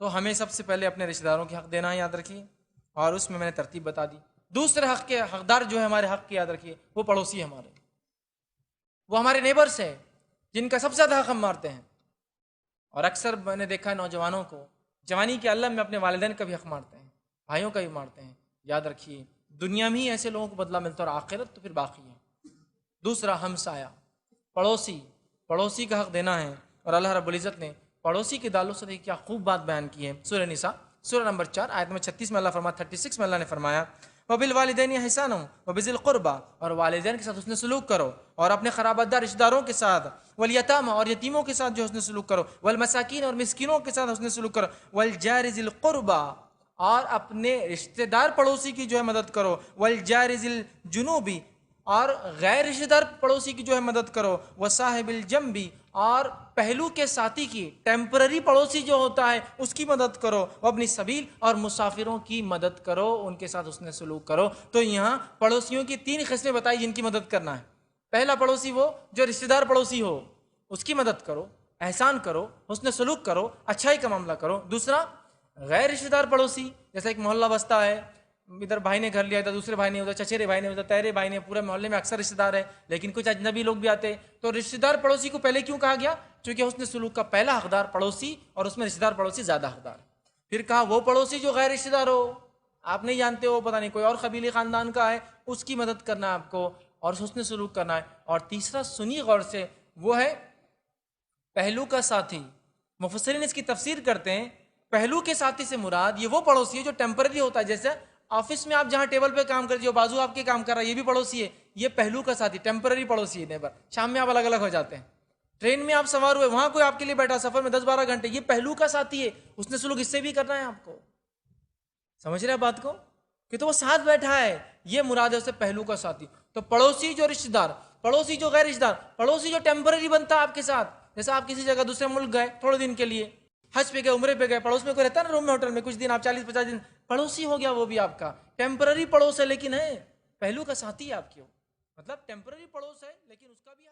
تو ہمیں سب سے پہلے اپنے رشتہ داروں کے حق دینا ہے، یاد رکھیے، اور اس میں نے ترتیب بتا دی۔ دوسرے حق کے حقدار جو ہے ہمارے حق کے، یاد رکھیے، وہ پڑوسی ہمارے، وہ ہمارے نیبرس ہیں جن کا سب سے زیادہ حق ہم مارتے ہیں۔ اور اکثر میں نے دیکھا ہے نوجوانوں کو جوانی کے علم میں اپنے والدین کا بھی حق مارتے ہیں، بھائیوں کا بھی مارتے ہیں۔ یاد رکھیے دنیا میں ہی ایسے لوگوں کو بدلہ ملتا ہے اور آخرت تو پھر باقی ہے۔ دوسرا ہمسایہ، پڑوسی کا حق دینا ہے، اور اللہ رب العزت نے پڑوسی کے تعلق سے کیا خوب بات بیان کی ہے۔ سورہ نساء سورہ نمبر 4 آیت نمبر 36 میں اللہ فرماتا، 36 میں اللہ نے فرمایا وَبِالْوَالِدَيْنِ إِحْسَانًا وَبِذِي الْقُرْبَى، اور والدین کے ساتھ حسن سلوک کرو، اور اپنے قرابت دار رشتہ داروں کے ساتھ، وَالْيَتَامَى، اور یتیموں کے ساتھ جو حسن سلوک کرو، وَالْمَسَاكِينَ، اور مسکینوں کے ساتھ حسن سلوک کرو، وَالْجَارِ ذِي الْقُرْبَى، اور اپنے رشتہ دار پڑوسی کی جو ہے مدد کرو، وَالْجَارِ ذِي الْجُنُوبِ، اور غیر رشتہ دار پڑوسی کی جو ہے مدد کرو، وَصَاحِبِ الْجَنبِ، اور پہلو کے ساتھی کی، ٹیمپرری پڑوسی جو ہوتا ہے اس کی مدد کرو، وابن السبیل، اور مسافروں کی مدد کرو، ان کے ساتھ حسن سلوک کرو۔ تو یہاں پڑوسیوں کی 3 قسمیں بتائی جن کی مدد کرنا ہے۔ پہلا پڑوسی وہ جو رشتہ دار پڑوسی ہو، اس کی مدد کرو، احسان کرو، حسن سلوک کرو، اچھائی کا معاملہ کرو۔ دوسرا غیر رشتہ دار پڑوسی، جیسے ایک محلہ بستہ ہے، ادھر بھائی نے گھر لیا تھا، دوسرے بھائی نے، ادھر چچیرے بھائی نے، ادھر تیرے بھائی نے، پورے محلے میں اکثر رشتہ دار ہے، لیکن کچھ اجنبی لوگ بھی آتے، تو رشتہ دار پڑوسی کو پہلے کیوں کہا گیا؟ چونکہ حسن سلوک کا پہلا حقدار پڑوسی، اور اس میں رشتہ دار پڑوسی زیادہ حقدار۔ پھر کہا وہ پڑوسی جو غیر رشتہ دار ہو، آپ نہیں جانتے ہو، پتہ نہیں کوئی اور قبیلی خاندان کا ہے، اس کی مدد کرنا ہے آپ کو، اور حسن سلوک کرنا ہے۔ اور تیسرا سنی غور سے، وہ ہے پہلو کا ساتھی۔ مفسرین اس کی تفسیر کرتے ہیں، پہلو کے ساتھی سے مراد یہ وہ پڑوسی ہے جو ٹیمپرری ہوتا ہے، جیسے آفس میں آپ جہاں ٹیبل پہ کام کرتے ہو، بازو آپ کے کام کر رہا ہے، یہ بھی پڑوسی ہے، یہ پہلو کا ساتھی، ٹیمپرری پڑوسی ہے، نیبر۔ شام میں آپ الگ الگ ہو جاتے ہیں، ٹرین میں آپ سوار ہوئے، وہاں کوئی آپ کے لیے بیٹھا، سفر میں 10-12 گھنٹے، یہ پہلو کا ساتھی ہے، اس نے سلوک اس سے بھی کرنا ہے آپ کو۔ سمجھ رہے ہیں بات کو؟ کہ تو وہ ساتھ بیٹھا ہے، یہ مراد ہے اسے پہلو کا ساتھی۔ تو پڑوسی جو رشتہ دار، پڑوسی جو غیر رشتہ دار، پڑوسی جو ٹیمپرری بنتا ہے آپ کے ساتھ، جیسے آپ کسی جگہ دوسرے ملک گئے تھوڑے دن کے لیے، حج پہ گئے، عمرے پہ گئے، پڑوس میں کوئی رہتا ہے نا، روم میں، ہوٹل میں کچھ دن آپ 40-50 دن، پڑوسی ہو گیا وہ بھی آپ کا، ٹیمپرری پڑوس ہے لیکن ہے پہلو کا ساتھی ہے آپ کی، مطلب ٹیمپرری پڑوس ہے لیکن اس کا بھی